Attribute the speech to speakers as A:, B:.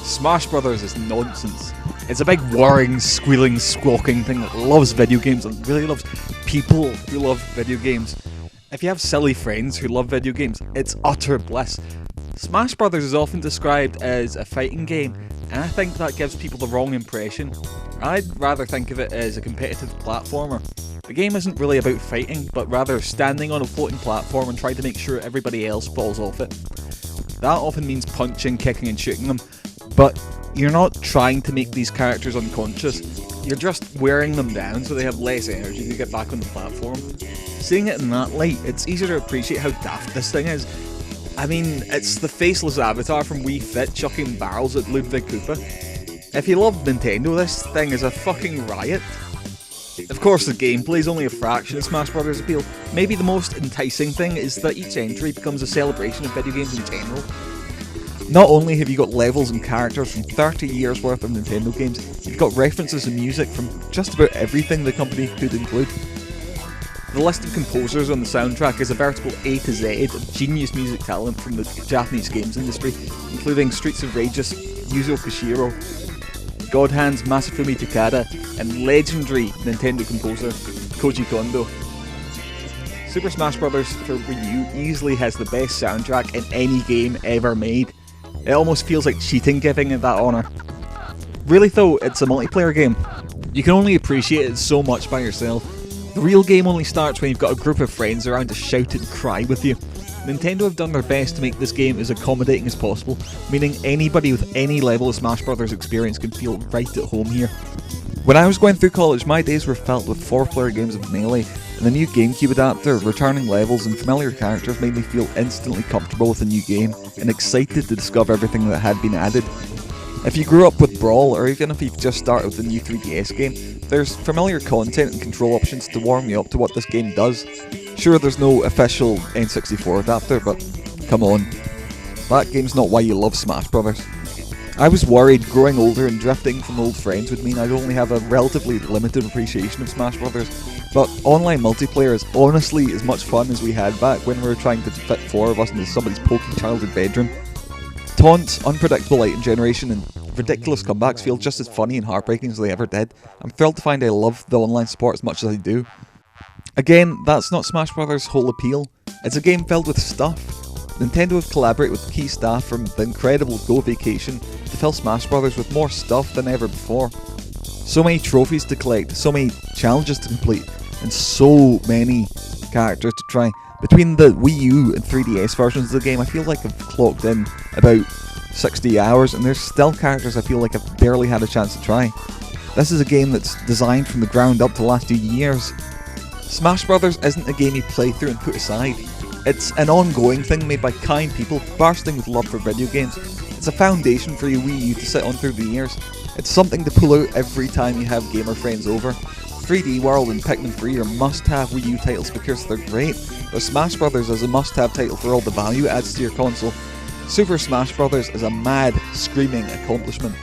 A: Smash Brothers is nonsense. It's a big whirring, squealing, squawking thing that loves video games and really loves people who love video games. If you have silly friends who love video games, it's utter bliss. Smash Brothers is often described as a fighting game, and I think that gives people the wrong impression. I'd rather think of it as a competitive platformer. The game isn't really about fighting, but rather standing on a floating platform and trying to make sure everybody else falls off it. That often means punching, kicking and shooting them, but you're not trying to make these characters unconscious, you're just wearing them down so they have less energy to get back on the platform. Seeing it in that light, it's easier to appreciate how daft this thing is. I mean, it's the faceless avatar from Wii Fit chucking barrels at Ludwig Koopa. If you love Nintendo, this thing is a fucking riot. Of course, the gameplay is only a fraction of Smash Brothers' appeal. Maybe the most enticing thing is that each entry becomes a celebration of video games in general. Not only have you got levels and characters from 30 years worth of Nintendo games, you've got references and music from just about everything the company could include. The list of composers on the soundtrack is a veritable A to Z of genius music talent from the Japanese games industry, including Streets of Rage's Yuzo Koshiro, God Hand's Masafumi Takada, and legendary Nintendo composer Koji Kondo. Super Smash Bros. For Wii U easily has the best soundtrack in any game ever made. It almost feels like cheating giving it that honour. Really though, it's a multiplayer game. You can only appreciate it so much by yourself. The real game only starts when you've got a group of friends around to shout and cry with you. Nintendo have done their best to make this game as accommodating as possible, meaning anybody with any level of Smash Brothers experience can feel right at home here. When I was going through college, my days were filled with 4-player games of Melee, and the new GameCube adapter, returning levels and familiar characters made me feel instantly comfortable with the new game, and excited to discover everything that had been added. If you grew up with Brawl, or even if you've just started with the new 3DS game, there's familiar content and control options to warm you up to what this game does. Sure, there's no official N64 adapter, but come on, that game's not why you love Smash Brothers. I was worried growing older and drifting from old friends would mean I'd only have a relatively limited appreciation of Smash Brothers, but online multiplayer is honestly as much fun as we had back when we were trying to fit 4 of us into somebody's pokey childhood bedroom. Taunts, unpredictable item generation and ridiculous comebacks feel just as funny and heartbreaking as they ever did. I'm thrilled to find I love the online support as much as I do. Again, that's not Smash Brothers' whole appeal. It's a game filled with stuff. Nintendo have collaborated with key staff from the incredible Go Vacation to fill Smash Brothers with more stuff than ever before. So many trophies to collect, so many challenges to complete, and so many characters to try. Between the Wii U and 3DS versions of the game, I feel like I've clocked in about 60 hours, and there's still characters I feel like I've barely had a chance to try. This is a game that's designed from the ground up to last you years. Smash Brothers isn't a game you play through and put aside. It's an ongoing thing made by kind people bursting with love for video games. It's a foundation for your Wii U to sit on through the years. It's something to pull out every time you have gamer friends over. 3D World and Pikmin 3 are must-have Wii U titles because they're great, but Smash Brothers is a must-have title for all the value it adds to your console. Super Smash Brothers is a mad, screaming accomplishment.